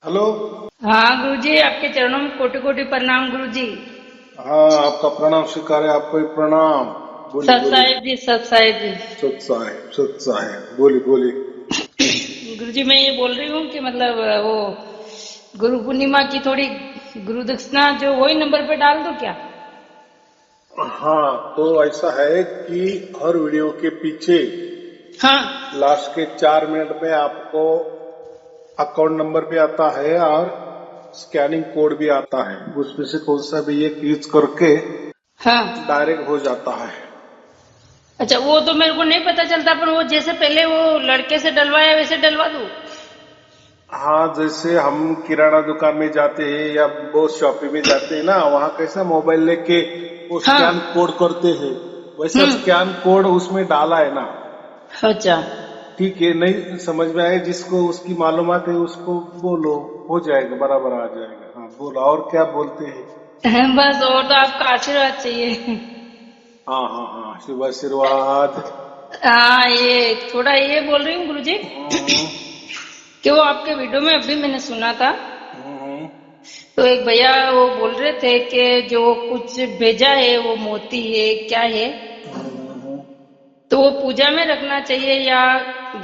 Hello. हाँ गुरुजी, आपके चरणों में कोटि कोटि प्रणाम गुरुजी। हाँ, आपका प्रणाम स्वीकार है। आपको भी प्रणाम। बोली सत बोली। साहिब जी, सत साहिब जी। सत साहेब, सत साहेब, बोली बोली। गुरुजी, मैं ये बोल रही हूँ कि मतलब वो गुरु पूर्णिमा की थोड़ी गुरु दक्षिणा जो वही नंबर पे डाल दो क्या? हाँ, तो ऐसा है कि हर वीडियो के पीछे हाँ लास्ट के 4 मिनट में आपको अकाउंट नंबर भी आता है और स्कैनिंग कोड भी आता है। उसमें से कौन सा भी एक यूज करके हाँ। डायरेक्ट हो जाता है। अच्छा, वो तो मेरे को नहीं पता चलता, पर वो जैसे पहले वो लड़के से डलवाया वैसे डलवा दूँ? हाँ, जैसे हम किराना दुकान में जाते हैं या बहुत शॉपिंग में जाते हैं ना, वहाँ कैसा मोबाइल लेके वो स्कैन हाँ। कोड करते हैं, वैसा स्कैन कोड उसमें डाला है ना। अच्छा। ठीक है, नहीं समझ में आए जिसको उसकी मालूमात है उसको बोलो, हो जाएगा, बराबर आ जाएगा। हाँ बोलो, और क्या बोलते हैं। बस, और तो आपका आशीर्वाद चाहिए। हाँ हाँ हाँ, शुभ आशीर्वाद। हाँ, ये थोड़ा ये बोल रही हूँ गुरुजी हम्म कि वो आपके वीडियो में अभी मैंने सुना था। हम्म तो एक भैया वो बोल रहे थे कि जो कुछ भेजा है वो मोती है, क्या है? हम्म। तो वो पूजा में रखना चाहिए या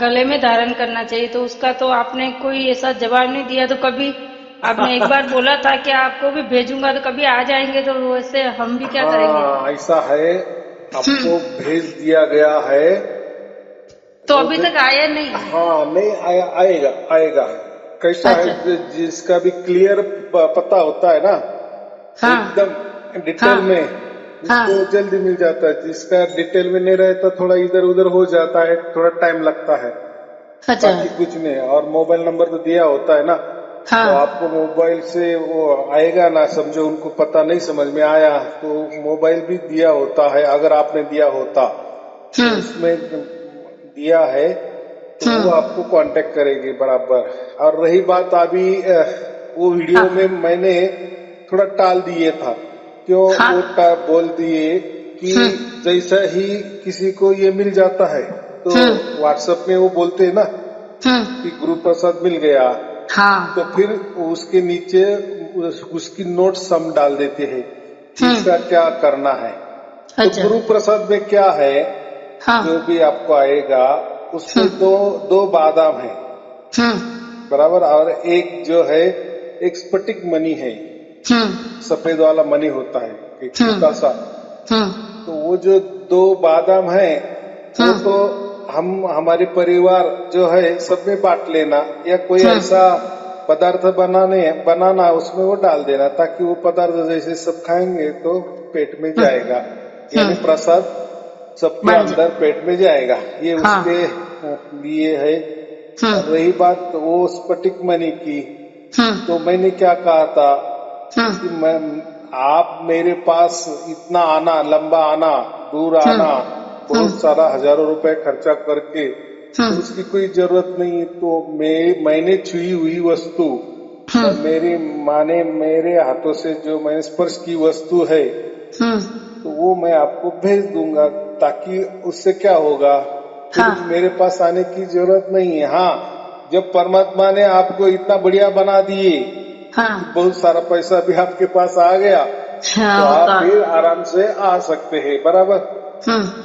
गले में धारण करना चाहिए? तो उसका तो आपने कोई ऐसा जवाब नहीं दिया। तो कभी आपने एक बार बोला था कि आपको भी भेजूंगा, तो कभी आ जाएंगे, तो वैसे हम भी क्या करेंगे? हाँ, ऐसा है, हम्म। आपको भेज दिया गया है। तो वो अभी तक आया नहीं? हाँ, नहीं आया, आएगा आएगा। कैसा है, अच्छा। जिसका भी क्लियर पता होता है ना, हाँ एकदम डिटेल हाँ में, उसको हाँ। जल्दी मिल जाता है। जिसका डिटेल में नहीं रहता, थोड़ा इधर उधर हो जाता है, थोड़ा टाइम लगता है। अच्छा। बाकी कुछ नहीं। और मोबाइल नंबर तो दिया होता है ना, तो हाँ। आपको मोबाइल से वो आएगा ना। समझो उनको पता नहीं समझ में आया तो मोबाइल भी दिया होता है, अगर आपने दिया होता तो हम्म उसमें दिया है, तो वो हम्म। आपको कांटेक्ट करेगी बराबर। और रही बात अभी वो वीडियो में हाँ मैंने थोड़ा टाल दिए था। क्यों वो हाँ। बोल दिए कि हम्म जैसा ही किसी को ये मिल जाता है तो हम्म व्हाट्सएप में वो बोलते हैं ना हम्म। कि गुरु प्रसाद मिल गया, तो हाँ। फिर उसके नीचे उसकी नोट्स हम डाल देते हैं कि इसका हम्म। क्या करना है। तो अच्छा। गुरु प्रसाद में क्या है, जो हाँ। भी आपको आएगा उसमें हम्म दो दो बादाम है हम्म बराबर। और एक जो है, एक स्फटिक मणि है, हम्म सफेद वाला मणि होता है, एक छोटा हम्म सा। हम्म तो वो जो दो बादाम है, वो तो हम्म हम हमारे परिवार जो है सब में बांट लेना, या कोई ऐसा हम्म। पदार्थ बनाना उसमें वो डाल देना, ताकि वो पदार्थ जैसे सब खाएंगे तो पेट में हम्म जाएगा, यानी हम्म। प्रसाद सबके बन जा। अंदर पेट में जाएगा। ये उसके हाँ। लिए है। और हम्म रही बात वो स्फटिक मणि की, तो हम्म मैंने क्या कहा था कि हम्म मैं, आप मेरे पास इतना आना, लंबा आना, दूर हम्म आना, बहुत हम्म सारा हजारों रुपए खर्चा करके, तो हम्म उसकी कोई जरूरत नहीं। तो मैंने छुई हुई वस्तु और हम्म मेरी माँ ने मेरे हाथों से जो मैंने स्पर्श की वस्तु है, हम्म। तो वो मैं आपको भेज दूंगा। ताकि उससे क्या होगा, फिर हाँ मेरे पास आने की जरूरत नहीं है। हाँ, जब परमात्मा ने आपको इतना बढ़िया बना दिए कि हाँ बहुत सारा पैसा भी आपके पास आ गया, तो हाँ। आप होता। फिर आराम से आ सकते हैं बराबर।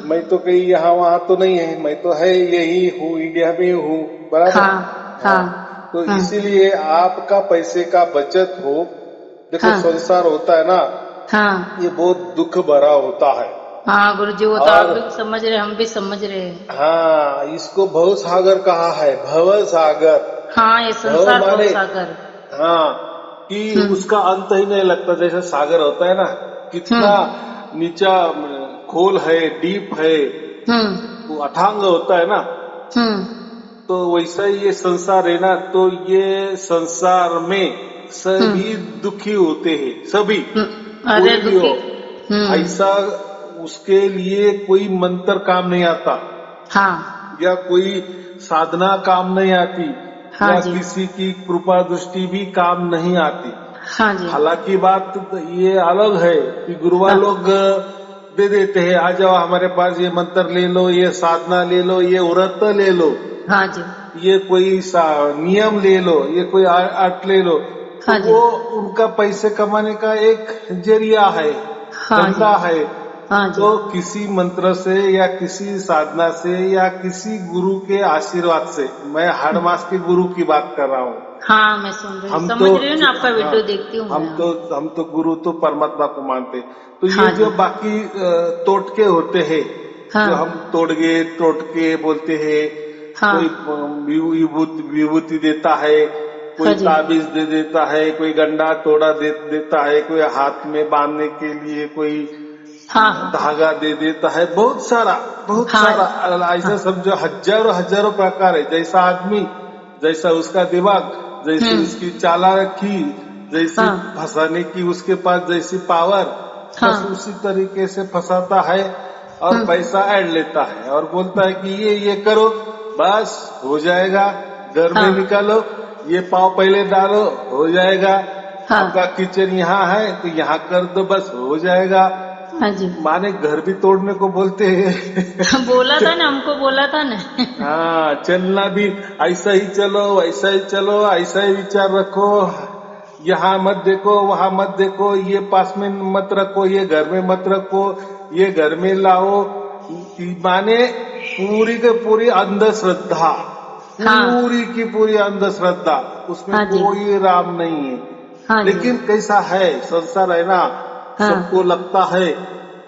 मैं तो कहीं यहाँ वहां तो नहीं है, मैं तो है यही हूँ, इंडिया में हूँ बराबर। हाँ हाँ, हाँ तो हाँ इसीलिए आपका पैसे का बचत हो। देखो, हाँ संसार होता है ना, हाँ ये बहुत दुख भरा होता है। हाँ। गुरुजी, वो तो आप और भी समझ रहे, हम भी समझ रहे हैं। हाँ, इसको भव सागर कहा है, भव सागर। हाँ, ये भव संसार भव माने, सागर। हाँ, कि हम्म उसका अंत ही नहीं लगता। जैसे सागर होता है ना, कितना हम्म नीचा खोल है, डीप है, हम्म वो अथांग होता है ना। हम्म तो वैसा ही ये संसार है ना, तो ये संसार में सभी हम्म दुखी होते हैं, सभी, अरे कोई भी हो। दुखी। हम्म। ऐसा उसके लिए कोई मंत्र काम नहीं आता, हाँ या कोई साधना काम नहीं आती, हाँ या जी। किसी की कृपा दृष्टि भी काम नहीं आती। हाँ जी। हालांकि बात तो ये अलग है कि गुरुआ हाँ लोग दे देते हैं, आ जाओ हमारे पास, ये मंत्र ले लो, ये साधना ले लो, ये व्रत ले लो। हाँ जी। ये कोई नियम ले लो, ये कोई आर्ट ले लो, हाँ तो जी। वो उनका पैसे कमाने का एक जरिया है, हाँ जी। धंधा है। हाँ जी। तो किसी मंत्र से या किसी साधना से या किसी गुरु के आशीर्वाद से, मैं हर मास के गुरु की बात कर रहा हूँ। हाँ, मैं सुन रही हूँ, हम समझ तो रही हूँ ना, आपका हाँ, वीडियो देखती हूँ मैं। हम तो गुरु तो परमात्मा को मानते। तो ये हाँ जो जी। बाकी टोटके होते हैं, जो हम हाँ। टोटके बोलते हैं, हाँ। कोई विभूति देता है, हाँ कोई जी। ताबीज दे देता है, कोई गंडा तोड़ा देता है, कोई हाथ में बांधने के लिए कोई हाँ। हाँ। धागा दे देता है, बहुत सारा हाँ। ऐसा सब जो हजारों हजारों प्रकार है। जैसा आदमी, जैसा उसका दिमाग, जैसी उसकी चालाकी, जैसी हाँ। फंसाने की उसके पास जैसी पावर, बस हाँ। उसी तरीके से फंसाता है और पैसा ऐड लेता है और बोलता है कि ये करो, बस हो जाएगा। घर में हाँ। निकालो, ये पाव पहले डालो, हो जाएगा। हाँ। आपका किचन यहाँ है तो यहाँ कर दो, बस हो जाएगा। हाँ जी। माने घर भी तोड़ने को बोलते हैं। बोला था ना, हमको बोला था ना। हाँ, चलना भी ऐसा ही चलो, ऐसा ही चलो, ऐसा ही विचार रखो, यहाँ मत देखो, वहाँ मत देखो, ये पास में मत रखो, ये घर में मत रखो, ये घर में लाओ। माने पूरी की पूरी अंधश्रद्धा, हाँ। पूरी की पूरी अंधश्रद्धा, उसमें हाँ जी। कोई राम नहीं है। हाँ जी। लेकिन कैसा है संसार है ना, हाँ। सबको लगता है,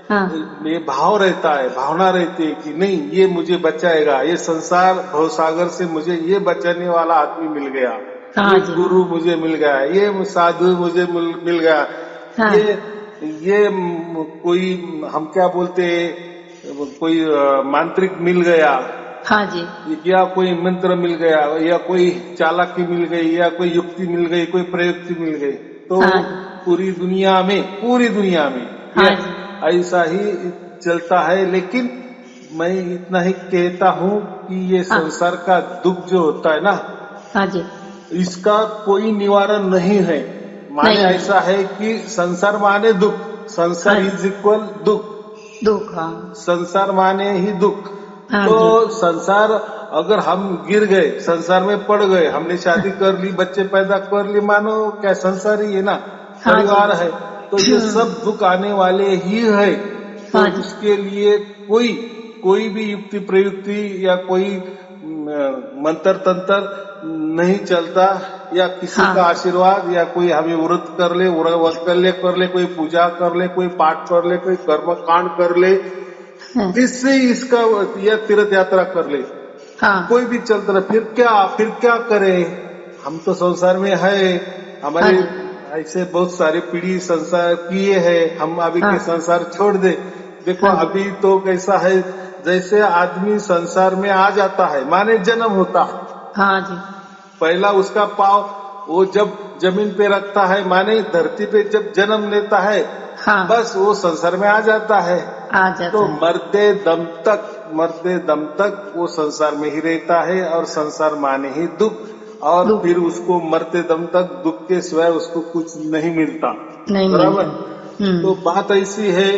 हाँ। ये भाव रहता है, भावना रहती है कि नहीं ये मुझे बचाएगा, ये संसार भवसागर से मुझे ये बचाने वाला आदमी मिल गया, हाँ ये जी। गुरु मुझे मिल गया, ये साधु मुझे मिल गया, हाँ। ये कोई हम क्या बोलते कोई मांत्रिक मिल गया, हाँ जी। या कोई मंत्र मिल गया, या कोई चालाकी मिल गई, या कोई युक्ति मिल गई, कोई प्रयुक्ति मिल गई। तो हाँ। पूरी दुनिया में ये हाँ जी। ऐसा ही चलता है। लेकिन मैं इतना ही कहता हूँ कि ये हाँ। संसार का दुख जो होता है ना, हाँ जी। इसका कोई निवारण नहीं है। माने नहीं। ऐसा है कि संसार माने दुख, संसार हाँ। इज इक्वल दुख, दुख। हाँ। संसार माने ही दुख। हाँ तो जी। संसार, अगर हम गिर गए, संसार में पड़ गए, हमने शादी कर ली, बच्चे पैदा कर लिए, मानो क्या संसार ही है ना, हाँ जी। परिवार है, तो ये सब दुख आने वाले ही है। तो हाँ जी। इसके लिए कोई भी युक्ति प्रयुक्ति या कोई मंत्र तंत्र नहीं चलता, या किसी हाँ। का आशीर्वाद, या कोई हमें व्रत कर ले, कोई पूजा कर ले, कोई पाठ कर ले, कोई कर्म कांड कर ले, हाँ। इससे इसका या तीर्थ यात्रा कर ले, हाँ। कोई भी चलता रहे, फिर क्या करे। हम तो संसार में है, हमारे हाँ जी। ऐसे बहुत सारे पीढ़ी संसार किए हैं, हम अभी हाँ। के संसार छोड़ दे। देखो हाँ जी। अभी तो कैसा है, जैसे आदमी संसार में आ जाता है, माने जन्म होता है, हाँ जी। पहला उसका पाव वो जब जमीन पे रखता है, माने धरती पे जब जन्म लेता है, हाँ। बस वो संसार में आ जाता है। आ जाता तो है। मरते दम तक वो संसार में ही रहता है, और संसार माने ही दुख, और दुख। फिर उसको मरते दम तक दुख के सिवाय उसको कुछ नहीं मिलता। नहीं बराबर। मिलता। तो बात ऐसी है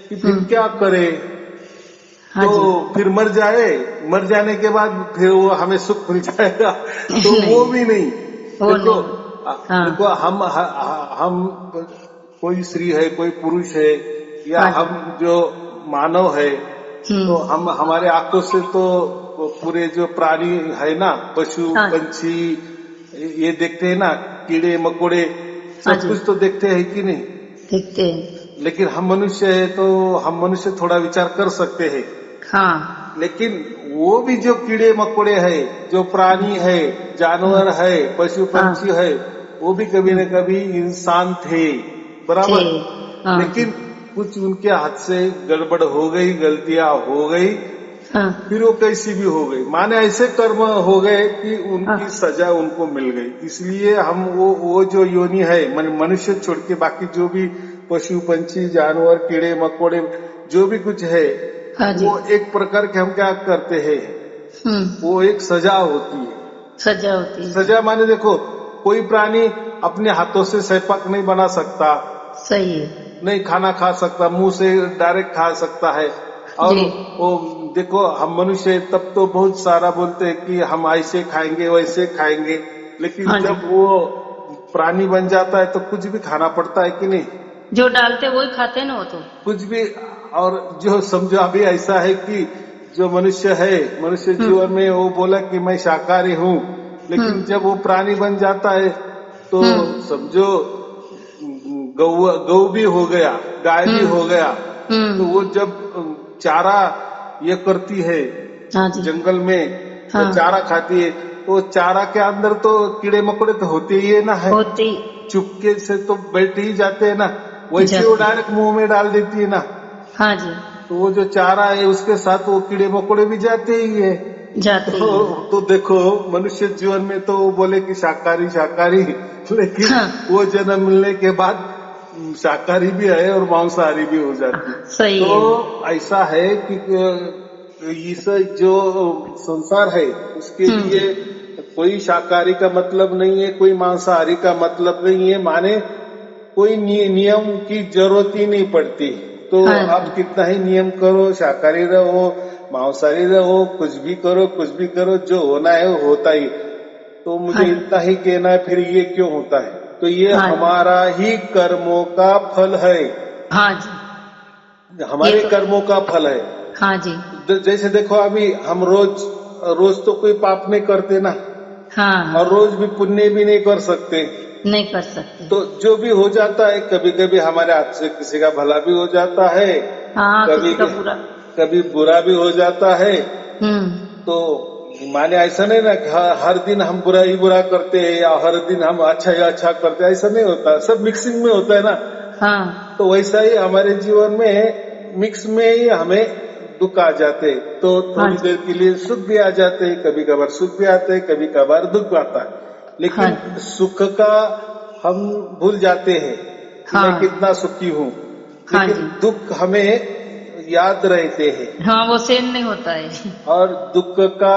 कि फिर क्या करे। हाँ तो जी। फिर मर जाने के बाद फिर वो हमें सुख मिल जाएगा, तो वो भी नहीं। वो देखो नहीं। हाँ। देखो हम कोई स्त्री है, कोई पुरुष है, या हाँ जी। हम जो मानव है, तो हम हमारे आंखों से तो पूरे जो प्राणी है ना, पशु हाँ। पंछी, ये देखते हैं ना, कीड़े मकोड़े, हाँ सब जी। कुछ तो देखते हैं कि नहीं। देखते हैं। लेकिन हम मनुष्य है, तो हम मनुष्य थोड़ा विचार कर सकते हैं। हाँ। लेकिन वो भी जो कीड़े मकोड़े है, जो प्राणी है, जानवर है, पशु पंछी है, वो भी कभी न कभी इंसान थे, बराबर। हाँ। लेकिन कुछ उनके हाथ से गड़बड़ हो गई, गलतियां हो गई, हाँ। फिर वो कैसी भी हो गई, माने ऐसे कर्म हो गए कि उनकी हाँ। सजा उनको मिल गई। इसलिए हम वो जो योनि है, मनुष्य छोड़ के बाकी जो भी पशु पंछी जानवर कीड़े मकोड़े जो भी कुछ है, हाँ जी। वो एक प्रकार के हम क्या करते हैं, वो एक सजा होती है। सजा होती है। सजा माने देखो, कोई प्राणी अपने हाथों से सहपाक नहीं बना सकता, सही है। नहीं खाना खा सकता, मुंह से डायरेक्ट खा सकता है, और जी। वो देखो, हम मनुष्य तब तो बहुत सारा बोलते हैं कि हम ऐसे खाएंगे वैसे खाएंगे, लेकिन हाँ जी। जब वो प्राणी बन जाता है तो कुछ भी खाना पड़ता है कि नहीं, जो डालते वही खाते ना वो तो। कुछ भी। और जो समझो अभी ऐसा है कि जो मनुष्य है, मनुष्य जीवन में वो बोला कि मैं शाकाहारी हूँ, लेकिन जब वो प्राणी बन जाता है तो समझो गौ गौ भी हो गया, गाय भी हो गया, तो वो जब चारा ये करती है हाँ जी। जंगल में, हाँ। चारा खाती है, तो चारा के अंदर तो कीड़े मकोड़े तो होते ही है ना, है होती चुपके से तो बैठ ही जाते हैं ना, वैसे वो जाती। डायरेक्ट मुंह में डाल देती है ना, हाँ जी। तो वो जो चारा है उसके साथ वो कीड़े मकोड़े भी जाते ही है। जाते ही है। तो देखो मनुष्य जीवन में तो वो बोले कि शाकाहारी शाकाहारी, लेकिन हाँ। वो जन्म मिलने के बाद शाकाहारी भी है और मांसाहारी भी हो जाती। सही तो है। ऐसा है कि इस जो संसार है उसके लिए कोई शाकाहारी का मतलब नहीं है, कोई मांसाहारी का मतलब नहीं है, माने कोई नियम की जरूरत ही नहीं पड़ती। तो हाँ आप जी। कितना ही नियम करो, शाकाहारी रहो मांसाहारी रहो, कुछ भी करो कुछ भी करो, जो होना है वो होता ही। तो हाँ मुझे जी। इतना ही कहना है, फिर ये क्यों होता है, तो ये हाँ जी। हमारा ही कर्मों का फल है, हाँ जी। ये हमारे तो। कर्मों का फल है। हाँ जी। जैसे देखो अभी हम रोज रोज तो कोई पाप नहीं करते ना, हाँ। और रोज भी पुण्य भी नहीं कर सकते, नहीं कर सकते। तो जो भी हो जाता है, कभी कभी हमारे हाथ से किसी का भला भी हो जाता है, हाँ, कभी किसी का बुरा। कभी बुरा भी हो जाता है। हम्म। तो माने ऐसा नहीं ना कि हर दिन हम बुरा ही बुरा करते हैं या हर दिन हम अच्छा ही अच्छा करते हैं, ऐसा नहीं होता, सब मिक्सिंग में होता है ना। हाँ। तो वैसा ही हमारे जीवन में मिक्स में ही हमें दुख आ जाते हैं, तो हाँ थोड़ी जी। देर के लिए सुख भी आ जाते हैं, कभी कभार सुख भी आते हैं, कभी कभार दुख आता है, हाँ लेकिन जी। सुख का हम भूल जाते हैं कि मैं हाँ। कितना सुखी हूँ, हाँ लेकिन जी। दुख हमें याद रहते हैं। हाँ, वो सेन नहीं होता है। और दुख का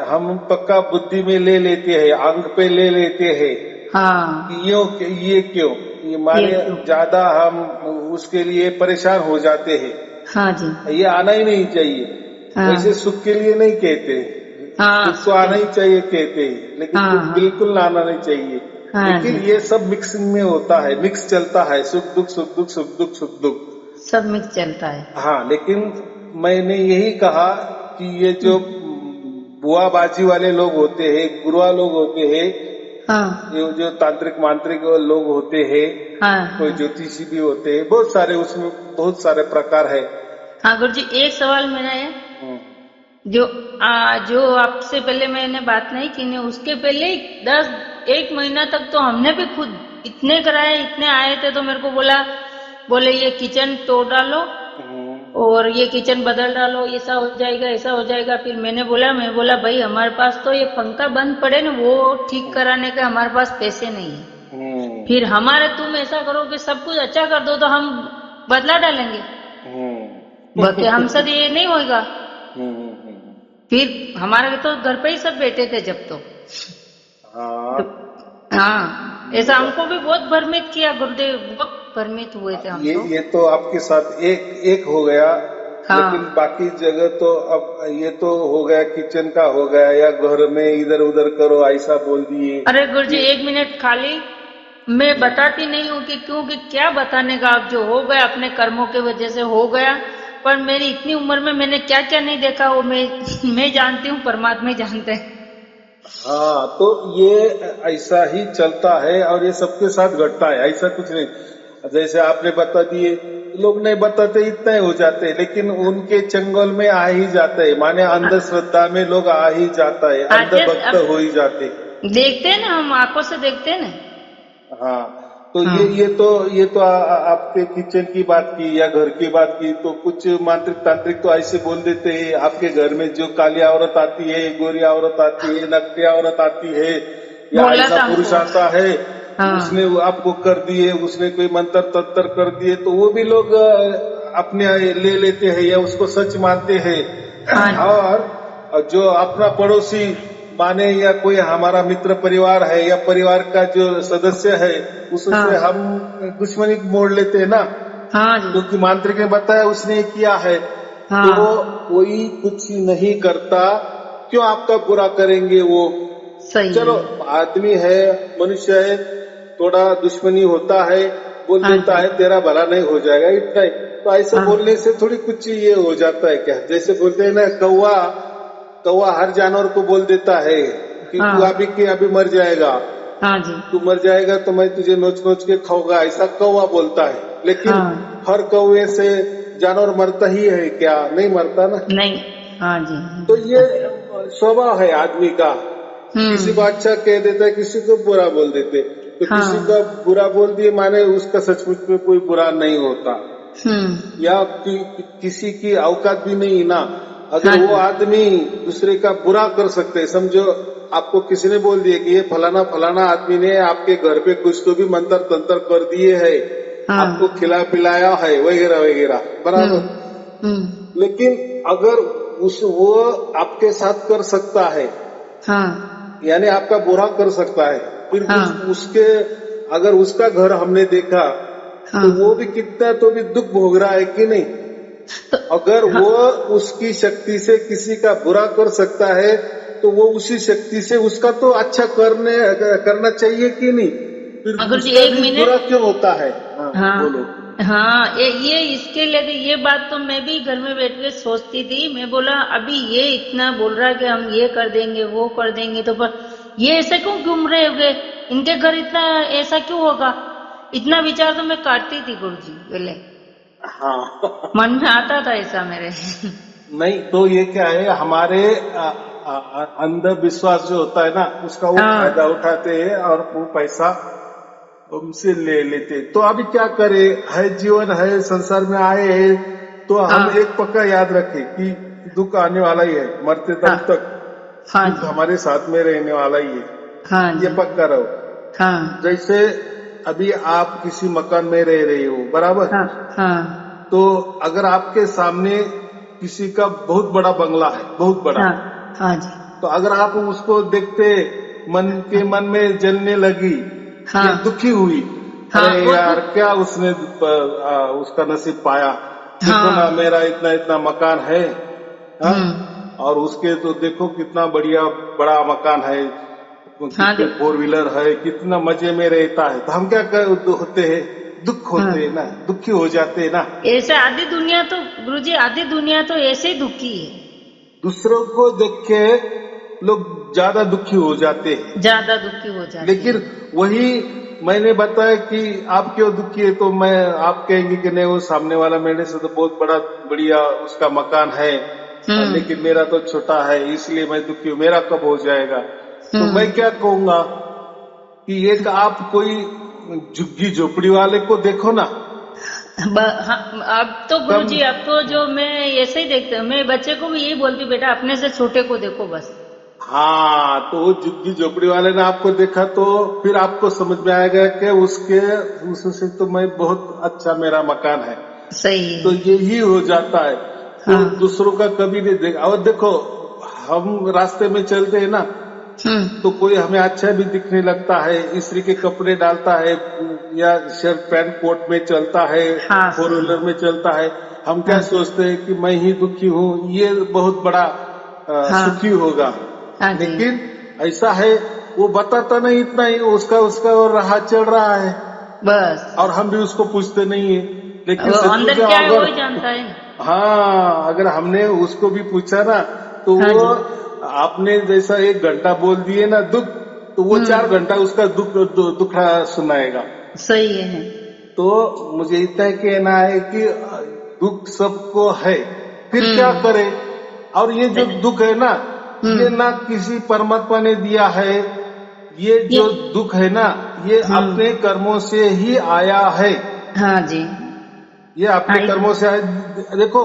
हम पक्का बुद्धि में ले लेते हैं, अंग पे ले लेते हैं हाँ। कि ये क्यों, ये ये माने क्यों। ज्यादा हम उसके लिए परेशान हो जाते हैं। हाँ जी। ये आना ही नहीं चाहिए, हाँ। वैसे सुख के लिए नहीं कहते, हाँ, सुख तो सुख। आना ही चाहिए कहते हैं, लेकिन हाँ। दुख हाँ। बिल्कुल आना नहीं चाहिए। हाँ लेकिन जी। ये सब मिक्सिंग में होता है, मिक्स चलता है, सुख दुख सुख दुख सुख दुख सुख दुख। सब मिक्स चलता है। हाँ, लेकिन मैंने यही कहा कि ये जो बुआबाजी वाले लोग होते हैं, गुरुआ लोग होते हैं, हाँ। ये जो तांत्रिक मांत्रिक लोग होते हैं, हाँ। कोई हाँ। ज्योतिषी भी होते हैं, बहुत सारे उसमें बहुत सारे प्रकार है। हाँ गुरु जी, एक सवाल मेरा है। हम्म, जो जो आपसे पहले मैंने बात नहीं की ने, उसके पहले 1 महीना तक तो हमने भी खुद इतने कराए, इतने आए थे, तो मेरे को बोले ये किचन तोड़ डालो हम्म, और ये किचन बदल डालो, ऐसा हो जाएगा ऐसा हो जाएगा। फिर मैं बोला भाई हमारे पास तो ये पंखा बंद पड़े ना, वो ठीक कराने के हमारे पास पैसे नहीं है। हम्म, फिर तुम ऐसा करो कि सब कुछ अच्छा कर दो तो हम बदला डालेंगे, बाकी हमसे ये नहीं होगा। हम्म। फिर हमारे तो घर पे ही सब बैठे थे जब हाँ, तो हाँ, ऐसा हमको भी बहुत भ्रमित किया गुरुदेव, बहुत भ्रमित हुए थे हम तो। ये तो आपके साथ एक एक हो गया, लेकिन हाँ। बाकी जगह तो अब ये तो हो गया, किचन का हो गया या घर में इधर उधर करो ऐसा बोल दिए। अरे गुरु जी ये 1 मिनट खाली, मैं बताती नहीं हूँ कि क्योंकि क्या बताने का, अब जो हो गया अपने कर्मों के वजह से हो गया, पर मेरी इतनी उम्र में मैंने क्या क्या नहीं देखा वो मैं जानती हूँ, परमात्मा ही जानते हैं। हाँ, तो ये ऐसा ही चलता है और ये सबके साथ घटता है, ऐसा कुछ नहीं। जैसे आपने बता दिए, लोग नहीं बताते इतना ही हो जाते हैं, लेकिन उनके चंगुल में आ ही जाते हैं, माने अंधश्रद्धा में लोग आ ही जाता है, आज अंधभक्त अब हो ही जाते हैं। देखते हैं ना, हम आंखों से देखते हैं ना। हाँ, तो हाँ। ये तो आपके किचन की बात की या घर की बात की, तो कुछ मांत्रिक तांत्रिक तो ऐसे बोल देते हैं, आपके घर में जो काली औरत आती है, गोरी औरत आती है, नकली औरत आती है, या बोला ऐसा था पुरुष हमको। आता है, हाँ। उसने आपको कर दिए, उसने कोई मंत्र तंत्र कर दिए, तो वो भी लोग अपने ले लेते हैं या उसको सच मानते हैं। हाँ जी। और जो अपना पड़ोसी माने या कोई हमारा मित्र परिवार है या परिवार का जो सदस्य है, उससे हाँ। हम दुश्मनी मोड़ लेते हैं ना, हाँ जी। क्योंकि मांत्रिक ने बताया उसने किया है, हाँ तो कोई कुछ नहीं करता, क्यों आपका बुरा करेंगे वो? सही चलो है। आदमी है, मनुष्य है, थोड़ा दुश्मनी होता है, बोल हाँ देता जी। है तेरा भला नहीं हो जाएगा, इतना ही। तो ऐसा हाँ बोलने से थोड़ी कुछ ये हो जाता है क्या? जैसे बोलते हैं ना, कौवा कौवा हर जानवर को बोल देता है कि तू हाँ अभी के अभी मर जाएगा, हाँ जी। तू मर जाएगा तो मैं तुझे नोच नोच के खाऊंगा, ऐसा कौवा बोलता है। लेकिन हाँ हर कौवे से जानवर मरता ही है क्या? नहीं मरता ना। नहीं। हाँ जी। तो ये स्वभाव है आदमी का, किसी को हम्म। अच्छा कह देता है, किसी को बुरा बोल देते। तो किसी हाँ। का बुरा बोल दिए माने उसका सचमुच में कोई बुरा नहीं होता, हम्म। या किसी की औकात भी नहीं ना। अगर हाँ वो जी। आदमी दूसरे का बुरा कर सकते हैं, समझो आपको किसी ने बोल दिया कि ये फलाना फलाना आदमी ने आपके घर पे कुछ तो भी मंत्र तंत्र कर दिए है, आपको हाँ। खिला पिलाया है, वगैरह वगैरह, बराबर। हम्म। हम्म। लेकिन अगर वो आपके साथ कर सकता है, हाँ यानी आपका बुरा कर सकता है, फिर हाँ उसके अगर उसका घर हमने देखा, तो हाँ। वो भी कितना तो भी दुख भोग रहा है कि नहीं? तो अगर हाँ, वो उसकी शक्ति से किसी का बुरा कर सकता है, तो वो उसी शक्ति से उसका तो अच्छा करना चाहिए कि नहीं? फिर गुरु जी उसका एक भी बुरा मिनट। क्यों होता है? हाँ, हाँ बोलो। हाँ, ये इसके लिए भी ये बात तो मैं भी घर में बैठ के सोचती थी। मैं बोला अभी ये इतना बोल रहा है कि हम ये कर देंगे वो कर देंगे, तो पर ये ऐसे क्यों घूम रहे होगे, इनके घर इतना ऐसा क्यों होगा, इतना विचार तो मैं करती थी गुरु जी पहले, हाँ। मन में आता था ऐसा मेरे। नहीं तो ये क्या है, हमारे अंधविश्वास जो होता है ना, उसका वो फायदा हाँ उठाते हैं और वो पैसा हमसे ले लेते हैं। तो अभी क्या करे, है जीवन है, संसार में आए हैं, तो हम हाँ एक पक्का याद रखें कि दुख आने वाला ही है, मरते दम हाँ तक हाँ दुख जी। हमारे साथ में रहने वाला ही है, हाँ ये जी। पक्का रहो। हाँ जैसे अभी आप किसी मकान में रह रहे हो, बराबर। हाँ हाँ तो अगर आपके सामने किसी का बहुत बड़ा बंगला है, बहुत बड़ा, हाँ हाँ जी। तो अगर आप उसको देखते मन के मन में जलने लगी या हाँ दुखी हुई, अरे हाँ वो यार दुख। क्या उसने उसका नसीब पाया, देखो ना हाँ। मेरा इतना इतना मकान है, हाँ, हम्म। और उसके तो देखो कितना बढ़िया बड़ा मकान है, हाँ कितने फोर व्हीलर है, कितना मजे में रहता है। तो हम क्या होते हैं, दुख हाँ, होते हैं ना, दुखी हो जाते हैं ना। ऐसे आधी दुनिया तो गुरुजी, आधी दुनिया तो ऐसे ही दुखी है, दूसरों को देख के लोग ज्यादा दुखी हो जाते हैं। ज्यादा दुखी हो जाते लेकिन हैं। वही मैंने बताया कि आप क्यों दुखी है, तो मैं आप कहेंगे कि नहीं वो सामने वाला मेरे से तो बहुत बड़ा बढ़िया उसका मकान है, लेकिन हम्म। मेरा तो छोटा है, इसलिए मैं दुखी हूँ, मेरा कब हो जाएगा? तो मैं हम्म। क्या कहूंगा कि एक आप कोई झुग्गी झोपड़ी वाले को देखो ना, हाँ, अब तो कम। गुरुजी अब तो जो मैं ऐसे ही देखती हूँ, मैं बच्चे को भी यही बोलती हूँ, बेटा अपने से छोटे को देखो बस। हाँ, तो वो झुग्गी झोपड़ी वाले ने आपको देखा, तो फिर आपको समझ में आएगा कि उससे तो मैं बहुत अच्छा मेरा मकान है। सही तो है। यही हो जाता है। तो हाँ। दूसरों का कभी नहीं देखा। और देखो, हम रास्ते में चलते हैं ना, हम्म। तो कोई हमें अच्छा भी दिखने लगता है, स्त्री के कपड़े डालता है, या शर्ट पैंट कोट में चलता है, हाँ फोर सही। व्हीलर में चलता है, हम क्या हाँ सोचते हैं कि मैं ही दुखी हूँ, ये बहुत बड़ा हाँ सुखी होगा। हाँ जी। लेकिन ऐसा है, वो बताता नहीं, इतना ही उसका उसका और राह चल रहा है, बस और हम भी उसको पूछते नहीं है। लेकिन वो सचमुच अंदर में क्या है वो अगर, ही जानता है। हाँ, अगर हमने उसको भी पूछा ना, तो हाँ वो जी। आपने जैसा 1 घंटा बोल दिए ना दुख, तो वो 4 घंटा उसका दुखड़ा सुनाएगा। सही है। तो मुझे इतना कहना है कि दुख सबको है, फिर क्या हम्म। करे? और ये जो दुख है ना, ये हम्म। ना किसी परमात्मा ने दिया है, ये ये। जो दुख है ना, ये अपने हम्म। कर्मों से ही आया है। हाँ जी। ये हाँ अपने कर्मों से आया। देखो,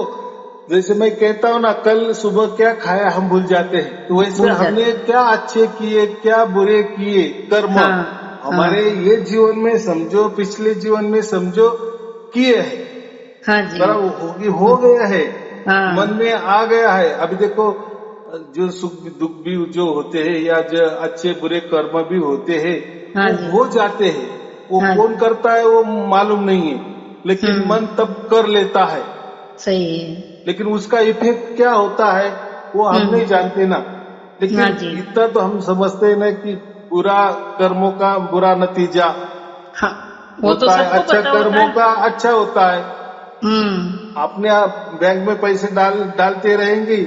जैसे मैं कहता हूँ ना, कल सुबह क्या खाया हम भूल जाते हैं, तो वैसे भूल हमने जाते। क्या अच्छे किए क्या बुरे किए कर्म, हाँ हमारे हाँ ये जीवन में समझो, पिछले जीवन में समझो, किए हैं, हाँ जी। बराबर हो गया है, मन हाँ में आ गया है। अभी देखो, जो सुख दुख भी जो होते हैं, या जो अच्छे बुरे कर्म भी होते हैं, हाँ वो जी। हो जाते हैं। वो हाँ कौन जी। करता है वो मालूम नहीं है, लेकिन मन तब कर लेता है। सही है। लेकिन उसका इफेक्ट क्या होता है वो हम नहीं जानते ना। हाँ लेकिन जी। इतना तो हम समझते हैं ना कि बुरा कर्मों का बुरा नतीजा हाँ, वो तो होता है, सबको अच्छा पता होता कर्मों है। का अच्छा होता है। हम्म। आपने आप बैंक में पैसे डालते रहेंगे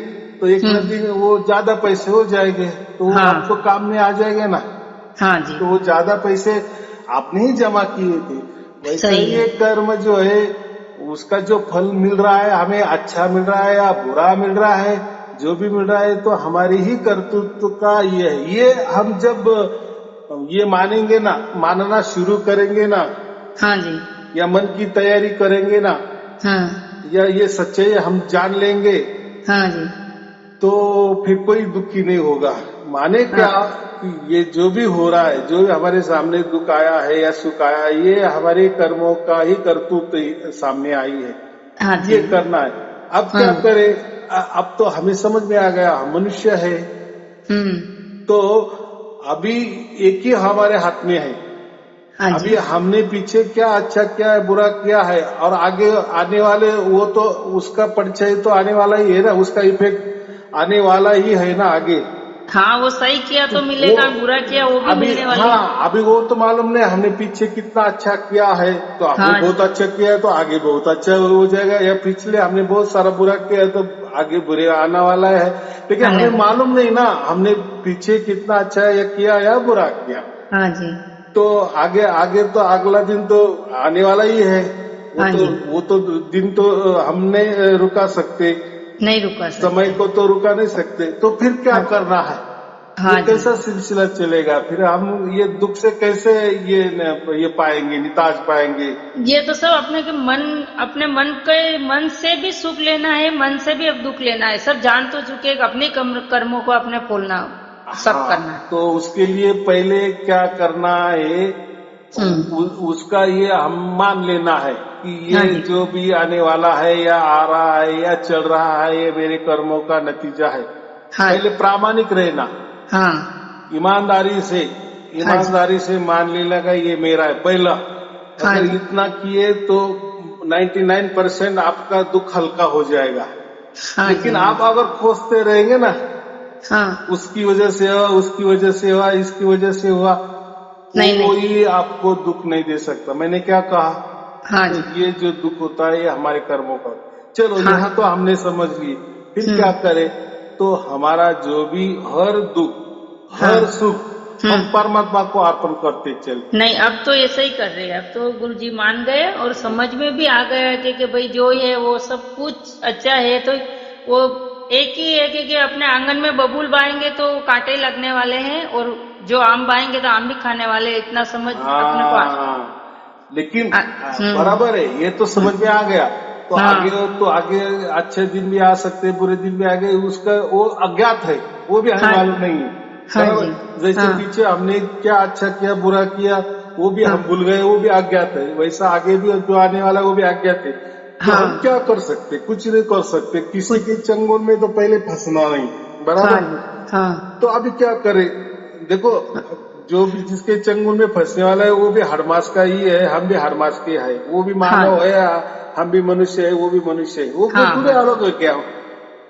तो एक न हम्म। दिन वो ज्यादा पैसे हो जाएंगे तो वो हाँ। आपको काम में आ जाएगा ना। हाँ जी। तो वो ज्यादा पैसे आपने ही जमा किए थे। वैसा सही ही है। एक कर्म जो है उसका जो फल मिल रहा है हमें अच्छा मिल रहा है या बुरा मिल रहा है, जो भी मिल रहा है तो हमारी ही कर्तृत्व का ये है। ये हम जब ये मानेंगे ना, मानना शुरू करेंगे ना, हाँ जी। या मन की तैयारी करेंगे ना, हाँ। या ये सच्चाई हम जान लेंगे हाँ जी। तो फिर कोई दुखी नहीं होगा। माने हाँ। क्या कि ये जो भी हो रहा है, जो भी हमारे सामने दुख आया है या सुख आया है, ये हमारे कर्मों का ही करतूत सामने आई है। हाँ जी। ये करना है। अब क्या हाँ। करे, अब तो हमें समझ में आ गया हम मनुष्य है। हम्म। तो अभी एक ही हमारे हाथ में है। हाँ अभी जी। हमने पीछे क्या अच्छा किया है बुरा किया है और आगे आने वाले वो तो उसका परिचय तो आने वाला ही है ना, उसका इफेक्ट आने वाला ही है ना आगे। हाँ, वो सही किया तो तो वो मिलेगा, बुरा किया वो भी अभी मिलने वाली। हाँ अभी वो तो मालूम नहीं हमने पीछे कितना अच्छा किया है तो हमने हाँ बहुत जी। अच्छा किया है तो आगे बहुत अच्छा हो जाएगा, या पिछले हमने बहुत सारा बुरा किया है तो आगे बुरे आने वाला है। लेकिन आने हमें वाला। मालूम नहीं ना हमने पीछे कितना अच्छा या किया या बुरा किया। हाँ जी। तो आगे आगे तो अगला दिन तो आने वाला ही है। हाँ जी। वो तो दिन तो हम नहीं रुका सकते, नहीं रुका समय सकते। को तो रुका नहीं सकते। तो फिर क्या हाँ। करना है, ये हाँ जी। कैसा सिलसिला चलेगा, फिर हम ये दुख से कैसे ये पाएंगे, निताज पाएंगे। ये तो सब अपने के मन, अपने मन से भी सुख लेना है, मन से भी अब दुख लेना है, सब जान तो चुके अपने कर्मों को अपने फोलना, सब हाँ करना है। तो उसके लिए पहले क्या करना है, हम्म। उसका ये हम मान लेना है कि हाँ ये जी। जो भी आने वाला है या आ रहा है या चल रहा है ये मेरे कर्मों का नतीजा है। हाँ। पहले प्रामाणिक रहना, हाँ। ईमानदारी से, हाँ जी। ईमानदारी से मान लेना का ये मेरा है पहला। हाँ अगर जी। इतना किए तो 99% आपका दुख हल्का हो जाएगा। हाँ जी। लेकिन हाँ आप जी। अगर खोजते रहेंगे ना, हाँ। उसकी वजह से हुआ, उसकी वजह से हुआ, इसकी वजह से हुआ, नहीं नहीं। कोई आपको दुख नहीं दे सकता। मैंने क्या कहा, हाँ तो जी। ये जो दुख होता है ये हमारे कर्मों का। चलो हाँ। यहाँ तो हमने समझ ली। फिर क्या हम्म। करें, तो हमारा जो भी हर दुख हाँ। हर सुख हम हम्म। परमात्मा को अर्पण करते चले। नहीं, अब तो ऐसा ही कर रहे हैं, अब तो गुरु जी मान गए और समझ में भी आ गया कि भाई जो है वो सब कुछ अच्छा है। तो वो एक ही है कि अपने आंगन में बबूल बाएंगे तो कांटे लगने वाले हैं, और जो आम बाएंगे तो आम भी खाने वाले, इतना समझ अपने को हाँ लेकिन हम्म। बराबर है, ये तो समझ में आ गया। हाँ। तो आगे अच्छे दिन भी आ सकते हैं, बुरे दिन भी आ गए, उसका वो अज्ञात है, वो भी हमें हाँ। मालूम नहीं है। हाँ बराबर, जी। जैसे हाँ। पीछे हमने क्या अच्छा किया बुरा किया वो भी हाँ। हम भूल गए, वो भी अज्ञात है। वैसा आगे भी जो आने वाला है वो भी अज्ञात है। तो हम हाँ। क्या कर सकते, कुछ नहीं कर सकते, किसी कुछ। के चंगुल में तो पहले फंसना नहीं। हाँ बराबर, जी। हाँ। तो अभी क्या करे, देखो जो भी जिसके चंगुल में फंसने वाला है वो भी हड़मास का ही है, हम भी हड़मास के है, वो भी हाँ। मानव है, हम भी मनुष्य है, वो भी मनुष्य है, वो कोई हाँ। थोड़े हाँ। अलग है क्या।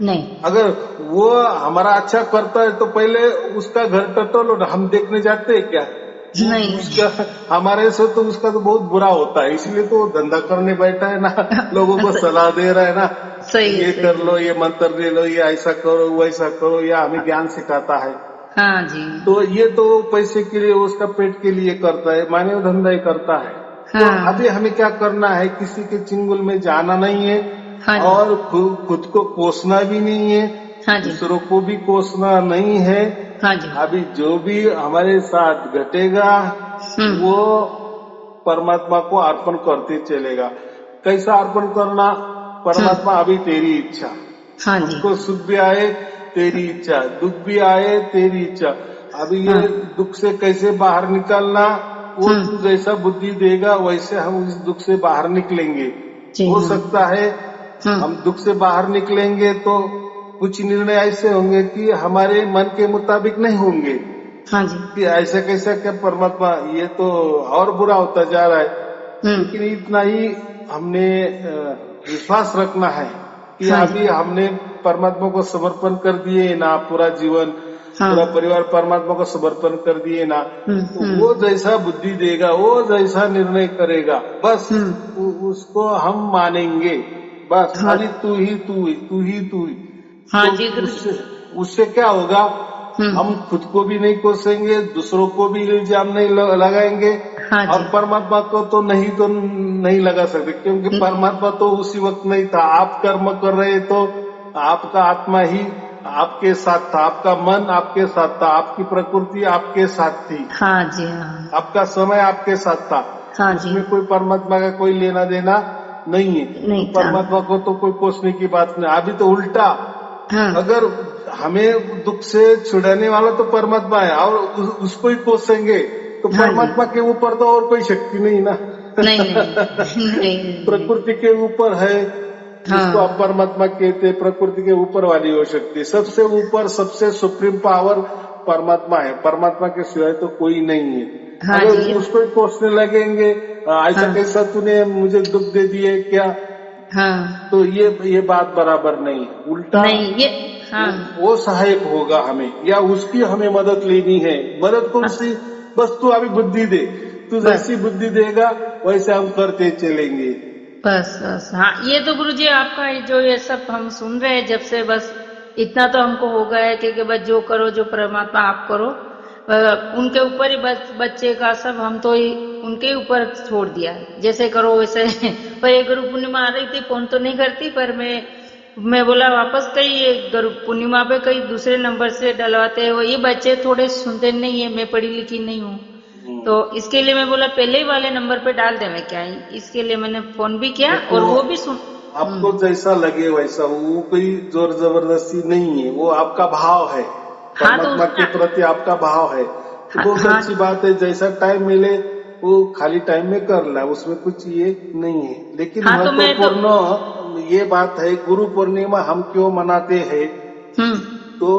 नहीं। अगर वो हमारा अच्छा करता है तो पहले उसका घर टटोलो ना, हम देखने जाते हैं क्या। नहीं नहीं। उसका हमारे से तो उसका तो बहुत बुरा होता है, इसलिए तो वो धंधा करने बैठा है ना, लोगों को सलाह दे रहा है ना, सही है। ये सही कर है। लो, ये मंत्र ले लो, ये ऐसा करो वैसा करो, या हमें ज्ञान सिखाता है। हाँ जी। तो ये तो पैसे के लिए, उसका पेट के लिए करता है, मानव धंधा ही करता है। तो हाँ। अभी हमें क्या करना है, किसी के चिंगुल में जाना नहीं है हाँ जी। और खुद को कोसना भी नहीं है, हाँ जी। दूसरों को भी कोसना नहीं है। हाँ जी। अभी जो भी हमारे साथ घटेगा हम्म। वो परमात्मा को अर्पण करते चलेगा। कैसा अर्पण करना, हम्म। परमात्मा अभी तेरी इच्छा, हाँ जी। हमको सुख भी आए तेरी इच्छा, दुख भी आए तेरी इच्छा। अभी हाँ। ये दुख से कैसे बाहर निकलना, वो हम्म। तू जैसा बुद्धि देगा वैसे हम इस दुख से बाहर निकलेंगे। जी हो हाँ। सकता है हम्म। हम दुख से बाहर निकलेंगे तो कुछ निर्णय ऐसे होंगे कि हमारे मन के मुताबिक नहीं होंगे, हाँ जी। कि ऐसा कैसा क्या परमात्मा, ये तो और बुरा होता जा रहा है। हम्म। लेकिन इतना ही हमने विश्वास रखना है कि हाँ अभी हमने परमात्मा को समर्पण कर दिए ना, पूरा जीवन हाँ। पूरा परिवार परमात्मा को समर्पण कर दिए ना, तो हम्म। वो जैसा बुद्धि देगा, वो जैसा निर्णय करेगा, बस उसको हम मानेंगे। बस हाँ अभी तू ही तू ही, तू ही तू ही। हाँ तो जी गुरु जी। उससे क्या होगा, हम खुद को भी नहीं कोसेंगे, दूसरों को भी इल्जाम नहीं लगाएंगे, हाँ और जी। परमात्मा को तो नहीं लगा सकते, क्योंकि परमात्मा तो उसी वक्त नहीं था। आप कर्म कर रहे तो आपका आत्मा ही आपके साथ था, आपका मन आपके साथ था, आपकी प्रकृति आपके साथ थी, हाँ जी। हाँ आपका समय आपके साथ था। हाँ जी। उसमें कोई परमात्मा का कोई लेना देना नहीं है। तो नहीं था। परमात्मा को तो कोई कोसने की बात नहीं। अभी तो उल्टा, हाँ अगर हमें दुख से छुड़ाने वाला तो परमात्मा है, और उसको ही कोसेंगे तो हाँ जी। परमात्मा के ऊपर तो और कोई शक्ति नहीं ना। नहीं नहीं नहीं नहीं। प्रकृति के ऊपर है, जिसको आप हाँ परमात्मा कहते हैं, प्रकृति के ऊपर वाली हो शक्ति, सबसे ऊपर सबसे सुप्रीम पावर परमात्मा है। परमात्मा के सिवाय तो कोई नहीं है। हाँ अगर जी। उसको ही कोसने लगेंगे, ऐसा हाँ कैसा तूने मुझे दुख दे दिए क्या, हाँ। तो ये बात बराबर नहीं है। उल्टा नहीं ये। हाँ वो सहायक होगा हमें, या उसकी हमें मदद लेनी है। मदद कौन हाँ। सी, बस तू अभी बुद्धि दे, तू बस जैसी बुद्धि देगा वैसे हम करते चलेंगे। बस बस। हाँ ये तो गुरु जी आपका जो ये सब हम सुन रहे हैं जब से, बस इतना तो हमको हो गया है कि बस जो करो, जो परमात्मा आप करो, उनके ऊपर ही बस बच्चे का सब हम तो ही उनके ऊपर छोड़ दिया है, जैसे करो वैसे। पर ये गुरु पूर्णिमा आ रही थी, फोन तो नहीं करती, पर मैं बोला वापस कई ये गुरु पूर्णिमा पे कई दूसरे नंबर से डलवाते हैं, वो ये बच्चे थोड़े सुनते नहीं है, मैं पढ़ी लिखी नहीं हूँ, तो इसके लिए मैं बोला पहले ही वाले नंबर पे डाल दे मैं क्या, इसके लिए मैंने फोन भी किया और वो भी सुन। आपको जैसा लगे वैसा, वो कोई जोर जबरदस्ती नहीं है, वो आपका भाव है, हाँ तो परमात्मा के उसमें। प्रति आपका भाव है, तो हाँ बहुत हाँ। अच्छी बात है। जैसा टाइम मिले वो खाली टाइम में कर ला, उसमें कुछ ये नहीं है। लेकिन हाँ तो मैं तो। महत्वपूर्ण ये बात है, गुरु पूर्णिमा हम क्यों मनाते हैं, तो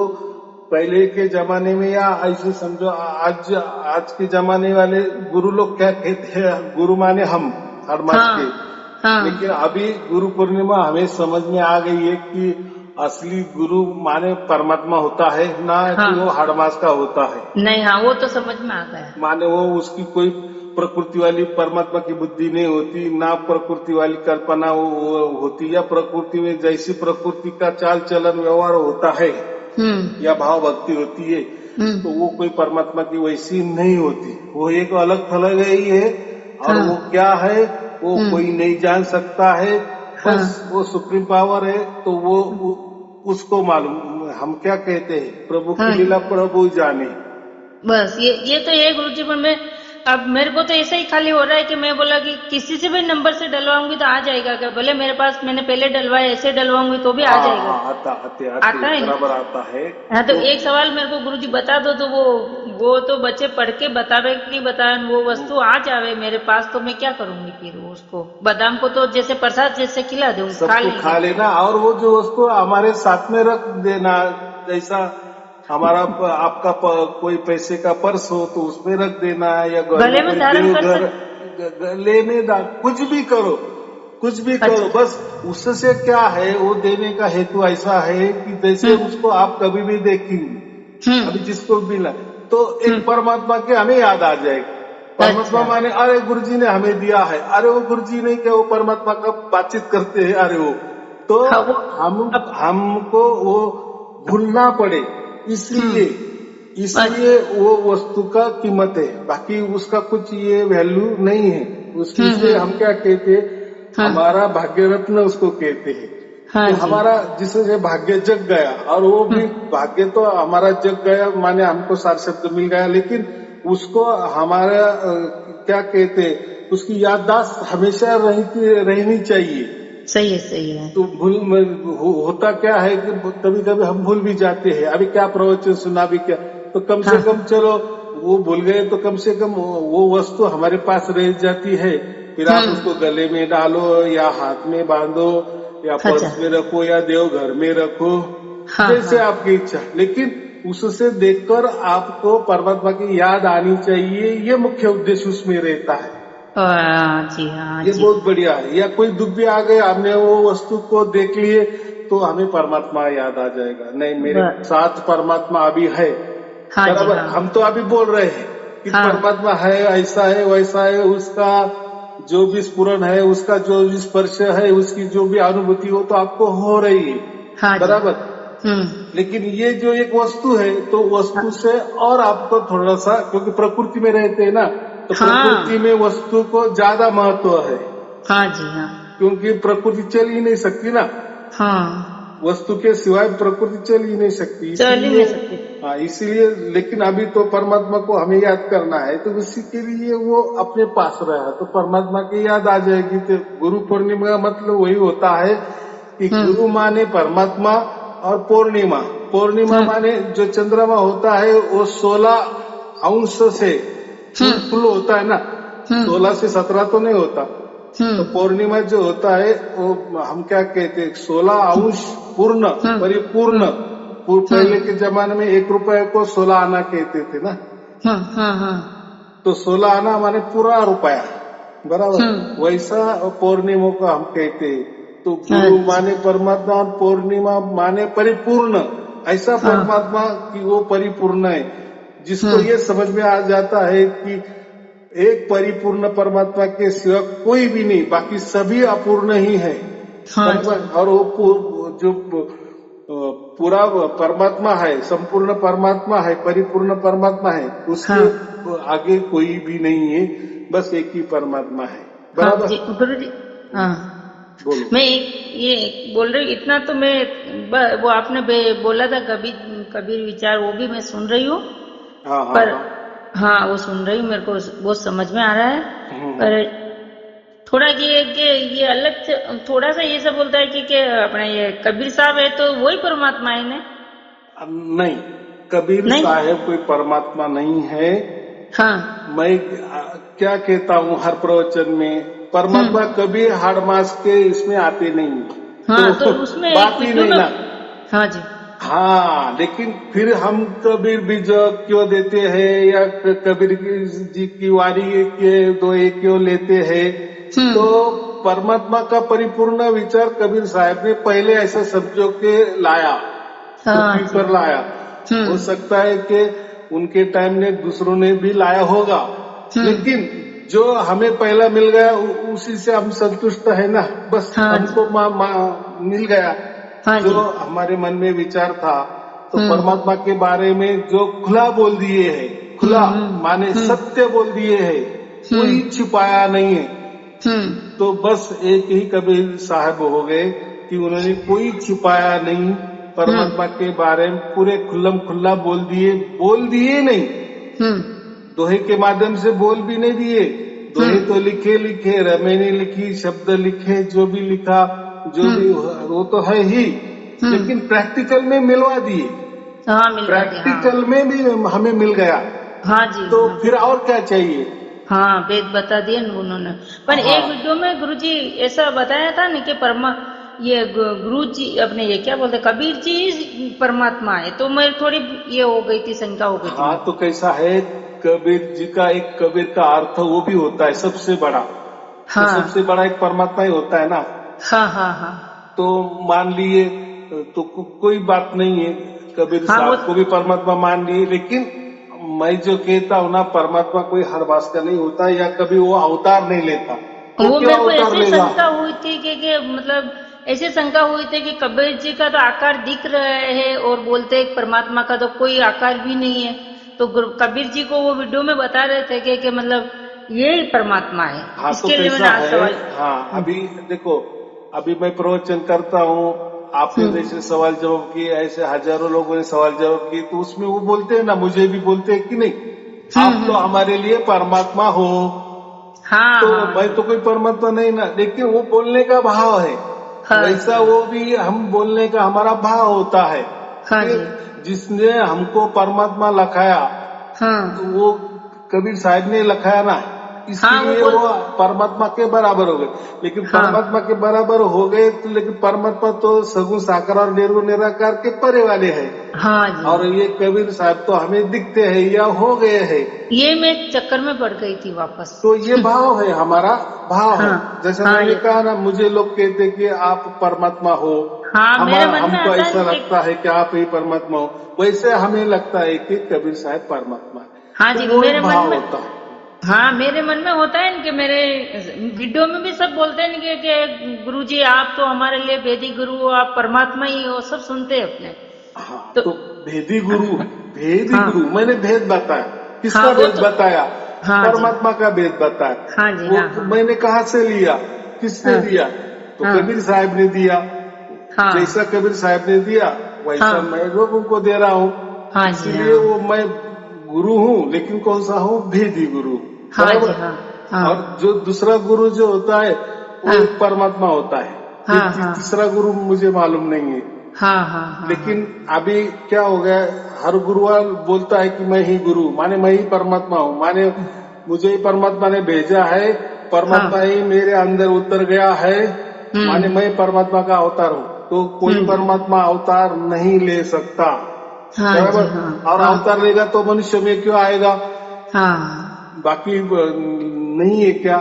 पहले के जमाने में, या ऐसे समझो आज के जमाने वाले गुरु लोग क्या कहते हैं, गुरु माने हम हरमास हाँ के। हाँ। लेकिन अभी गुरु पूर्णिमा हमें समझ में आ गई है कि असली गुरु माने परमात्मा होता है, ना हाँ कि वो हड़मास का होता है। नहीं, हाँ वो तो समझ में आ गया। माने वो उसकी कोई प्रकृति वाली परमात्मा की बुद्धि नहीं होती, ना प्रकृति वाली कल्पना वो होती, या प्रकृति में जैसी प्रकृति का चाल चलन व्यवहार होता है या भाव भक्ति होती है, तो वो कोई परमात्मा की वैसी नहीं होती। वो एक अलग थलग ही है, और हाँ वो क्या है वो कोई नहीं जान सकता है, हाँ बस वो सुप्रीम पावर है, तो वो उसको मालूम। हम क्या कहते हैं, प्रभु हाँ। की लीला प्रभु जाने। बस ये तो ये गुरुजी, पर मैं अब मेरे को तो ऐसा ही खाली हो रहा है कि मैं बोला कि किसी से भी नंबर से डलवाऊंगी तो आ जाएगा क्या, भले मेरे पास मैंने पहले डलवाया, ऐसे डलवाऊंगी तो भी आ जाएगा। आता है ना? बराबर आता है। हाँ तो एक सवाल मेरे को गुरुजी बता दो, तो वो तो बच्चे पढ़ के बतावे कि नहीं बतावे, वो वस्तु आ जावे मेरे पास तो मैं क्या करूंगी फिर, उसको बादाम को तो जैसे प्रसाद जैसे खिला दूंगी, खा सबको लेंगे। खा लेना, और वो जो उसको हमारे साथ में रख देना। जैसा हमारा आपका कोई पैसे का पर्स हो तो उसमें रख देना, या घर गले में में कोई धारण कर देवघर लेने दा, कुछ भी करो, कुछ भी करो, अच्छा। बस उससे क्या है, वो देने का हेतु ऐसा है कि जैसे उसको आप कभी भी देखेंगे, अभी जिसको मिला तो एक परमात्मा के हमें याद आ जाएगा। परमात्मा अच्छा। माने अरे गुरुजी ने हमें दिया है, अरे वो गुरुजी नहीं क्या, वो परमात्मा का बातचीत करते हैं, अरे वो तो हाँ वो हमको वो भूलना पड़े, इसलिए वो वस्तु का कीमत है, बाकी उसका कुछ ये वैल्यू नहीं है उसकी। से हम क्या कहते हैं, हमारा भाग्य रत्न उसको कहते हैं। हाँ तो जी। हमारा जिससे भाग्य जग गया, और वो भी भाग्य तो हमारा जग गया माने हमको सार शब्द मिल गया, लेकिन उसको हमारा क्या कहते, उसकी याददाश्त हमेशा रहनी चाहिए। सही है। तो होता क्या है कि कभी कभी हम भूल भी जाते हैं, अभी क्या प्रवचन सुना, भी क्या, तो कम से कम चलो वो भूल गए तो कम से कम वो वस्तु हमारे पास रह जाती है, फिर आप उसको गले में डालो या हाथ में बांधो या पर्स में रखो या देवघर में रखो, जैसे आपकी इच्छा, लेकिन उससे देखकर आपको परमात्मा की याद आनी चाहिए, ये मुख्य उद्देश्य उसमें रहता है। जी हाँ ये जी। बहुत बढ़िया है। या कोई दुख भी आ गए, हमने वो वस्तु को देख लिए तो हमें परमात्मा याद आ जाएगा, नहीं मेरे ब- साथ परमात्मा अभी है। हाँ जी बराबर, हाँ हम तो अभी बोल रहे हैं कि हाँ परमात्मा है, ऐसा है वैसा है, उसका जो भी स्फुरन है, उसका जो भी स्पर्श है, उसकी जो भी अनुभूति हो तो आपको हो रही है। हाँ जी। बराबर, लेकिन ये जो एक वस्तु है तो हाँ वस्तु से और आपको थोड़ा सा, क्योंकि प्रकृति में रहते हैं ना, तो हाँ प्रकृति में वस्तु को ज्यादा महत्व है, हाँ जी हाँ क्योंकि प्रकृति चल ही नहीं सकती ना, हाँ, वस्तु के सिवाय प्रकृति चल ही नहीं सकती, चल ही इसीलिए नहीं सकते। हाँ इसीलिए। लेकिन अभी तो परमात्मा को हमें याद करना है, तो उसी के लिए वो अपने पास रहा तो परमात्मा की याद आ जाएगी। तो गुरु पूर्णिमा का मतलब वही होता है कि गुरु माने परमात्मा, और पूर्णिमा, पूर्णिमा माने जो चंद्रमा होता है वो 16 अंश से फुल होता है ना, 16 से 17 तो नहीं होता। तो पूर्णिमा जो होता है वो हम क्या कहते हैं, 16 अंश पूर्ण, परिपूर्ण। पहले के जमाने में 1 रुपए को 16 आना कहते थे ना, तो 16 आना माने पूरा रुपया, बराबर। वैसा पूर्णिमा को हम कहते हैं। तो गुरु माने परमात्मा और पूर्णिमा माने परिपूर्ण। ऐसा परमात्मा कि वो परिपूर्ण है, जिसको ये समझ में आ जाता है कि एक परिपूर्ण परमात्मा के सिवा कोई भी नहीं, बाकी सभी अपूर्ण ही है, बराबर। और वो जो पूरा परमात्मा है, संपूर्ण परमात्मा है, परिपूर्ण परमात्मा है, उसके आगे कोई भी नहीं है, बस एक ही परमात्मा है, हाँ बराबर। जी गुरु जी। हाँ, बोलो। मैं ये बोल रही, इतना तो मैं वो आपने बोला था कबीर कबीर विचार, वो भी मैं सुन रही हूँ। हाँ हाँ पर हाँ। हाँ वो सुन रही हूँ, मेरे को बहुत समझ में आ रहा है। पर थोड़ा ये अलग थोड़ा सा ये सब बोलता है कि अपना ये कबीर साहब है तो वही परमात्मा है ना? नहीं, कबीर नहीं। साहब कोई परमात्मा नहीं है। हाँ मैं क्या कहता हूँ हर प्रवचन में, परमात्मा कभी हाड़ मास के इसमें आते नहीं, हाँ, तो तो उसमें एक बात ही वीडियो नहीं में। ना। हाँ जी। हाँ, लेकिन फिर हम कबीर बीज क्यों देते हैं, या कबीर जी की वाणी के दो एक क्यों लेते हैं, तो परमात्मा का परिपूर्ण विचार कबीर साहब ने पहले ऐसा समझो के लाया, हाँ पृथ्वी जी। पर लाया। हो सकता है कि उनके टाइम में दूसरों ने भी लाया होगा, लेकिन जो हमें पहला मिल गया उसी से हम संतुष्ट है ना, बस हाँ जी। हमको मिल गया हाँ जो जी। हमारे मन में विचार था। तो परमात्मा के बारे में जो खुला बोल दिए है, खुला माने सत्य बोल दिए है, कोई छिपाया नहीं है। तो बस एक ही कबीर साहब हो गए कि उन्होंने कोई छिपाया नहीं, परमात्मा के बारे में पूरे खुल्लम खुल्ला बोल दिए नहीं, दोहे के माध्यम से बोल भी नहीं दिए। दोहे तो लिखे रमे ने लिखी, शब्द लिखे, जो भी लिखा, जो भी वो तो है ही, लेकिन प्रैक्टिकल में मिलवा दिए, हाँ मिलवा दिया। हाँ प्रैक्टिकल में भी हमें मिल गया, हाँ जी। तो हाँ फिर और क्या चाहिए। हाँ, वेद बता दिए उन्होंने। पर एक हाँ वीडियो में गुरुजी ऐसा बताया था ना कि ये गुरु जी अपने ये क्या बोलते कबीर जी परमात्मा है, तो मैं थोड़ी ये हो गई थी, शंका हो गई थी हाँ, मेरे तो को। कैसा है, कबीर जी का एक कबीर का अर्थ वो भी होता है सबसे बड़ा, तो हाँ सबसे बड़ा एक परमात्मा ही होता है ना। हाँ हाँ हाँ तो मान लिए तो कोई बात नहीं है, कबीर हाँ। वो साहब को भी परमात्मा मान लिए, लेकिन मैं जो कहता हूँ ना, परमात्मा कोई हर भाष का नहीं होता, या कभी वो अवतार नहीं लेता, वो क्यों मेरे को अवतार ऐसे लेगा। शंका हुई थी कि मतलब ऐसे शंका हुई थी कि कबीर जी का तो आकार दिख रहा है और बोलते हैं परमात्मा का तो कोई आकार भी नहीं है, तो कबीर जी को वो वीडियो में बता रहे थे कि मतलब ये ही परमात्मा है। हाँ, तो इसके लिए मैंने कैसा आज है, सवाल। हाँ अभी देखो, अभी मैं प्रवचन करता हूँ, आपने जैसे सवाल जवाब किए, ऐसे हजारों लोगों ने सवाल जवाब किए, तो उसमें वो बोलते हैं ना, मुझे भी बोलते हैं कि नहीं, आप तो हमारे लिए परमात्मा हो। हाँ तो हाँ मैं हाँ तो कोई परमात्मा नहीं ना, लेकिन वो बोलने का भाव है, हाँ वैसा जी। वो भी हम बोलने का हमारा भाव होता है हाँ कि जी। जिसने हमको परमात्मा लखाया, हाँ तो वो कबीर साहब ने लखाया ना, इसलिए वो परमात्मा के बराबर हो गए। लेकिन परमात्मा के बराबर हो गए तो लेकिन परमात्मा तो सगुण साकार और निर्गुण निराकार के परे वाले हैं। हाँ जी। और ये कबीर साहब तो हमें दिखते हैं या हो गए हैं। ये मैं चक्कर में पड़ गई थी वापस। तो ये भाव है, हमारा भाव है। जैसे मैंने कहा ना, मुझे लोग कहते कि आप परमात्मा हो, मेरे मन में हमको आता ऐसा है लगता है कि आप ही परमात्मा हो, वैसे हमें लगता है कि कबीर साहब परमात्मा है। हाँ जी, तो वो मेरे एक मन भाव में होता है। हाँ, मेरे मन में होता है कि मेरे वीडियो में भी सब बोलते हैं कि गुरुजी आप तो हमारे लिए वेदी गुरु हो, आप परमात्मा ही हो, सब सुनते हैं अपने। हाँ, तो भेदी गुरु है, भेदी गुरु मैंने भेद बताया। किसका हाँ, भेद तो, बताया? हाँ परमात्मा का भेद बताया। हाँ जी, वो हाँ, मैंने कहाँ से लिया, किसने दिया? तो कबीर साहब ने दिया। जैसा कबीर साहब ने दिया वैसा मैं लोगों को दे रहा हूँ। इसलिए वो मैं गुरु हूँ, लेकिन कौन सा हूँ? भेदी गुरु। बराबर। और जो दूसरा गुरु जो होता है वो एक परमात्मा होता है। तीसरा गुरु मुझे मालूम नहीं है। लेकिन अभी क्या हो गया, हर गुरुवार बोलता है कि मैं ही गुरु, माने मैं ही परमात्मा हूँ, माने मुझे ही परमात्मा ने भेजा है, परमात्मा ही मेरे अंदर उतर गया है, माने मैं परमात्मा का अवतार हूँ। तो कोई परमात्मा अवतार नहीं ले सकता। बराबर। और अवतार लेगा तो मनुष्य में क्यों आएगा? बाकी नहीं है क्या?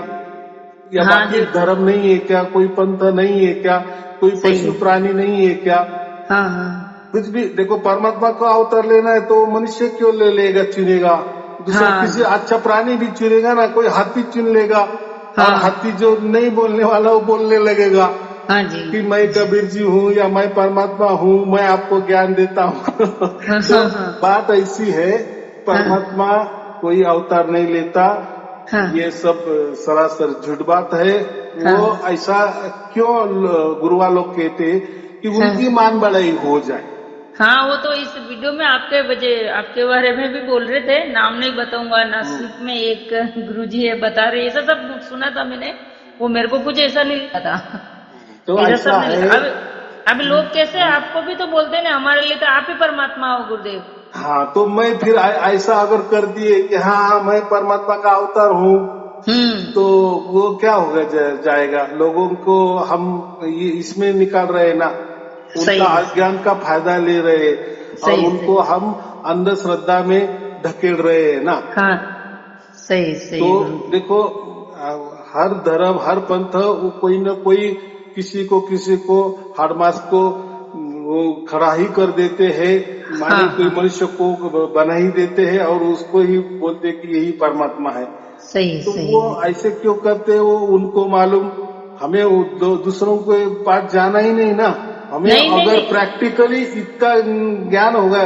या बाकी धर्म नहीं है क्या? कोई पंथ नहीं है क्या? कोई पशु प्राणी नहीं है क्या? कुछ भी देखो, परमात्मा को अवतार लेना है तो मनुष्य क्यों ले लेगा, चुनेगा? दूसरा किसी अच्छा प्राणी भी चुनेगा ना, कोई हाथी चुन लेगा। और हाथी जो नहीं बोलने वाला वो बोलने लगेगा कि मैं कबीर जी हूँ या मैं परमात्मा हूँ, मैं आपको ज्ञान देता हूँ। तो बात ऐसी है, परमात्मा कोई अवतार नहीं लेता। ये सब सरासर झूठ बात है। वो ऐसा क्यों गुरुआ लोग कहते कि उनकी मान बढ़ाई हो जाए। वो तो इस वीडियो में आपके बारे में भी बोल रहे थे, नाम नहीं बताऊंगा। नासिक में एक गुरुजी है, बता रहे, ऐसा सब सुना था मैंने। वो मेरे को कुछ ऐसा नहीं लगा था। तो ऐसा ऐसा सब नहीं है। लगा। अब लोग कैसे आपको भी तो बोलते हैं ना, हमारे लिए तो आप ही परमात्मा हो गुरुदेव। हाँ, तो मैं फिर ऐसा अगर कर दिए कि हाँ मैं परमात्मा का अवतार हूँ, तो वो क्या होगा जाएगा लोगों को। हम ये इसमें निकाल रहे हैं ना, उनका अज्ञान का फायदा ले रहे हैं और उनको हम अंधश्रद्धा में धकेल रहे हैं ना। सही। तो देखो, हर धर्म हर पंथ वो कोई न कोई किसी को हर मास को वो खड़ा ही कर देते हैं, माने कोई मनुष्य को बना ही देते हैं और उसको ही बोलते कि यही परमात्मा है। तो वो ऐसे क्यों करते हैं वो उनको मालूम। हमें दूसरों के पास जाना ही नहीं ना। हमें अगर प्रैक्टिकली इतना ज्ञान होगा,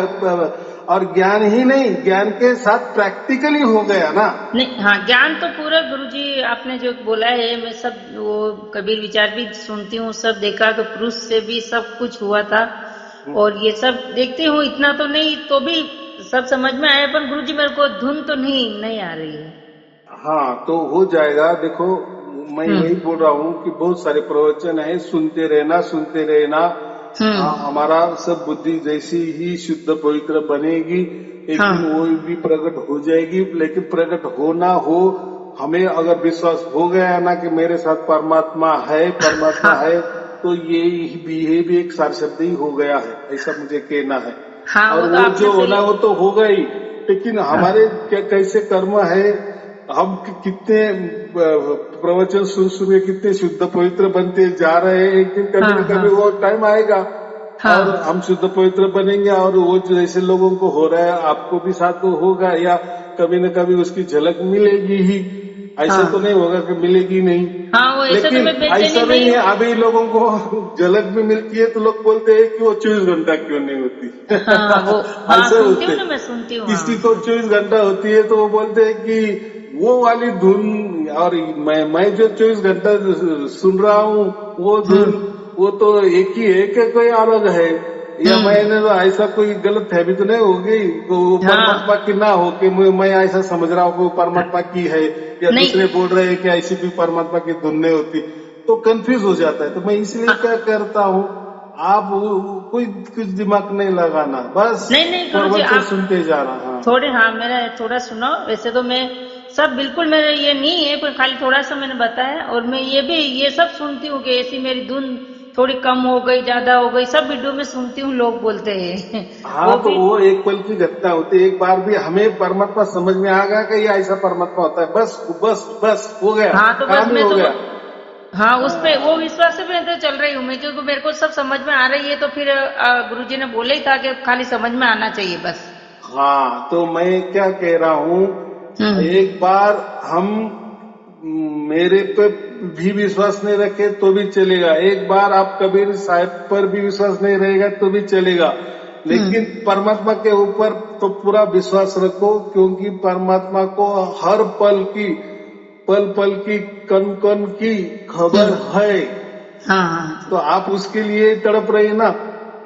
और ज्ञान ही नहीं, ज्ञान के साथ प्रैक्टिकली हो गया ना। नहीं, ज्ञान तो पूरा गुरुजी आपने जो बोला है, मैं सब वो कबीर विचार भी सुनती हूँ, सब देखा तो पुरुष से भी सब कुछ हुआ था और ये सब देखती हूँ। इतना तो नहीं, तो भी सब समझ में आया, पर गुरुजी मेरे को धुन तो नहीं आ रही है। हाँ, तो हो जाएगा। देखो, मैं वही बोल रहा हूँ कि बहुत सारे प्रवचन है, सुनते रहना। हमारा सब बुद्धि जैसी ही शुद्ध पवित्र बनेगी, एक दिन वो भी प्रकट हो जाएगी। लेकिन प्रकट हो ना हो, हमें अगर विश्वास हो गया ना कि मेरे साथ परमात्मा है, तो ये भी एक सार शब्द ही हो गया है, ऐसा मुझे कहना है। और वो जो होना वो तो होगा ही, लेकिन हमारे कैसे कर्म है, हम कितने प्रवचन सुन के कितने शुद्ध पवित्र बनते जा रहे हैं। एक दिन कभी न कभी वो टाइम आएगा और हम शुद्ध पवित्र बनेंगे और वो जैसे लोगों को हो रहा है आपको भी साथ होगा, या कभी न कभी उसकी झलक मिलेगी ही। ऐसा तो नहीं होगा कि मिलेगी नहीं। लेकिन ऐसा नहीं है, अभी लोगों को झलक भी मिलती है तो लोग बोलते हैं कि वो 24 घंटा क्यों नहीं होती। ऐसा होते हैं। मैं सुनती हूँ। किसी को 24 घंटा होती है तो वो बोलते हैं कि वो वाली धुन और मैं जो 24 घंटा सुन रहा हूँ वो धुन वो तो एक ही है कि कोई अलग है। या मैंने तो ऐसा कोई गलत फहमी तो नहीं होगी वो परमात्मा की ना हो कि मैं ऐसा समझ रहा हूँ कि वो परमात्मा की है, या दूसरे बोल रहे हैं कि ऐसी भी परमात्मा की धुन नहीं होती, तो कंफ्यूज हो जाता है। तो मैं इसलिए क्या करता हूँ, आप कोई कुछ दिमाग नहीं लगाना, बस नहीं प्रवचन सुनते जा रहा। मेरा थोड़ा सुनो। वैसे तो मैं सब बिल्कुल मेरे ये नहीं है, पर खाली थोड़ा सा मैंने बताया। और मैं ये सब सुनती हूँ कि ऐसी मेरी धुन थोड़ी कम हो गई, ज्यादा हो गई, सब वीडियो में सुनती हूँ, लोग बोलते हैं। हाँ, वो तो भी वो एक पल की घटना होती है। एक बार भी हमें परमात्मा समझ में आ गया कि ये ऐसा परमात्मा होता है, बस बस बस हो गया, हाँ, तो बस काम ही मैं हो तो गया। हाँ उस पे वो विश्वास से मैं तो चल रही हूँ मैं, क्योंकि मेरे को सब समझ में आ रही है। तो फिर गुरुजी ने बोले ही था कि खाली समझ में आना चाहिए बस। हाँ, तो मैं क्या कह रहा हूँ, हम्म। एक बार हम मेरे पे भी विश्वास नहीं रखे तो भी चलेगा, एक बार आप कबीर साहब पर भी विश्वास नहीं रहेगा तो भी चलेगा, लेकिन परमात्मा के ऊपर तो पूरा विश्वास रखो, क्योंकि परमात्मा को हर पल पल की कण कण की खबर हम्म। है। हाँ हाँ जी। तो आप उसके लिए तड़प रहे ना।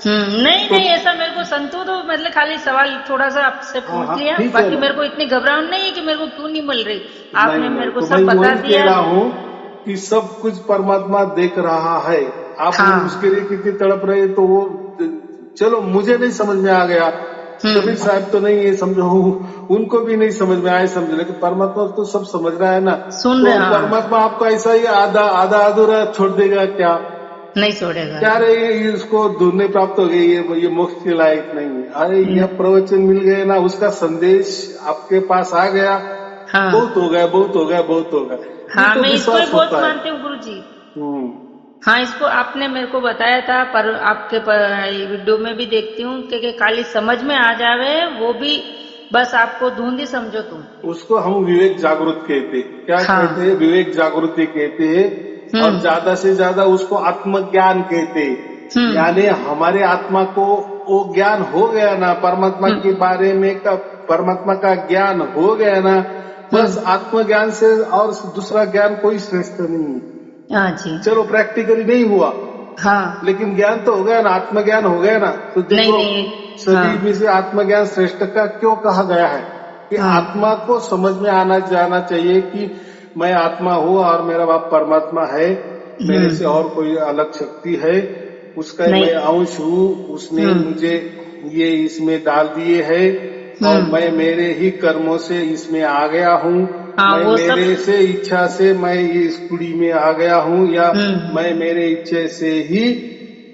नहीं तो नहीं, ऐसा मेरे को संतु तो मतलब खाली सवाल थोड़ा सा आपसे हाँ पूछ हाँ, लिया, ठीक है बाकी ना। मेरे को इतनी घबराहट नहीं है कि मेरे को क्यों नहीं मिल रही। नहीं आपने नहीं, मेरे को तो मैं सब बता वही कह दिया। रहा हूँ कि सब कुछ परमात्मा देख रहा है। आप उसके हाँ। लिए कितनी तड़प रहे, तो वो चलो मुझे नहीं समझ में आ गया, कबीर हम्म। साहब तो नहीं है समझो, उनको भी नहीं समझ में आए समझो, लेकिन परमात्मा तो सब समझ रहा है ना। सुन रहे, तो हाँ। परमात्मा आपको ऐसा ही आधा आधा अधूरा छोड़ देगा क्या? नहीं छोड़ेगा क्या जी। रे, ये इसको धुन प्राप्त हो गई, ये मोक्ष के लायक नहीं है। अरे यह न- प्रवचन मिल गए ना, उसका संदेश आपके पास आ गया, बहुत हाँ हो गया, बहुत हो गया, बहुत हो गया। ये हाँ, तो मैं इसको ही विश्वास बहुत होता है। मानती हूँ गुरु जी। हम्म। हाँ, इसको आपने मेरे को बताया था, पर आपके वीडियो में भी देखती हूँ कि खाली समझ में आ जावे, वो भी बस आपको धुंधी समझो तुम। उसको हम विवेक जागृत कहते, क्या कहते हैं, हाँ। विवेक जागृति कहते हैं। और हम्म। ज्यादा से ज्यादा उसको आत्मज्ञान कहते हैं। हम्म। यानी हमारे आत्मा को वो ज्ञान हो गया ना, परमात्मा के हम्म। बारे में का परमात्मा का ज्ञान हो गया ना, बस हम्म। आत्मज्ञान से और दूसरा ज्ञान कोई श्रेष्ठ नहीं है। हाँ जी। चलो प्रैक्टिकली नहीं हुआ, हाँ। लेकिन ज्ञान तो हो गया ना, आत्मज्ञान हो गया ना। तो नहीं देखो, नहीं। सभी हाँ। में से आत्मज्ञान श्रेष्ठ का क्यों कहा गया है कि हाँ। आत्मा को समझ में आना जाना चाहिए कि मैं आत्मा हूँ और मेरा बाप परमात्मा है, मेरे से और कोई अलग शक्ति है, उसका नहीं। मैं अंश हूँ, उसने हम्म। मुझे ये इसमें डाल दिए है, और हम्म। मैं मेरे ही कर्मों से इसमें आ गया हूँ। हाँ मैं वो सब। मेरे से इच्छा से मैं ये इस कुड़ी में आ गया हूँ, या हम्म। मैं मेरे इच्छे से ही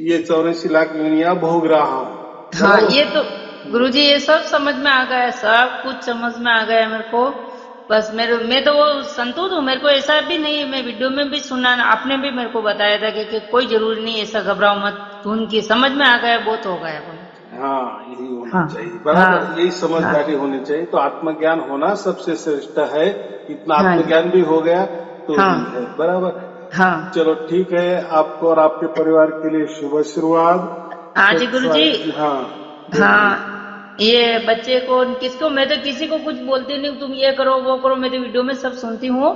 ये 84 लाख योनियां भोग रहा हूँ। हाँ, बराबर। ये तो गुरुजी ये सब समझ में आ गया, सब कुछ समझ में आ गया मेरे को। बस मैं तो वो संतुष्ट हूँ, मेरे को ऐसा भी नहीं है। मैं वीडियो में भी सुना, आपने भी मेरे को बताया था कि कोई जरूरी नहीं ऐसा, घबराओ मत, धुन की समझ में आ गया, बहुत हो गया बोले। हाँ, यही होना हाँ चाहिए, हाँ बराबर, यही हाँ समझदारी होनी चाहिए। तो आत्मज्ञान होना सबसे श्रेष्ठ है। इतना हाँ जी। आत्मज्ञान भी हो गया तो भी हाँ है, बराबर। हाँ चलो ठीक है, आपको और आपके परिवार के लिए शुभ शुरुआत। हाँ जी गुरुजी। सत्साई, हाँ बोलिए। हाँ, ये बच्चे को किसको, मैं तो किसी को कुछ बोलती नहीं, तुम ये करो वो करो, मैं तो वीडियो में सब सुनती हूँ।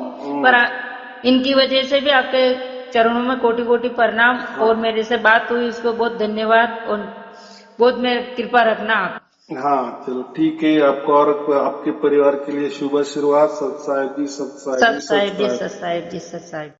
पर हम्म, इनकी वजह से भी आपके चरणों में कोटि कोटि प्रणाम, हाँ और मेरे से बात हुई उसको बहुत धन्यवाद, और बहुत मेरे कृपा रखना आप। हाँ, चलो ठीक है, आपको और आपके परिवार के लिए शुभ शुरुआत। सत साहिब जी, सत साहिब सत जी, सत साहिब जी, साहिब। सत साहिब जी, सत साहिब।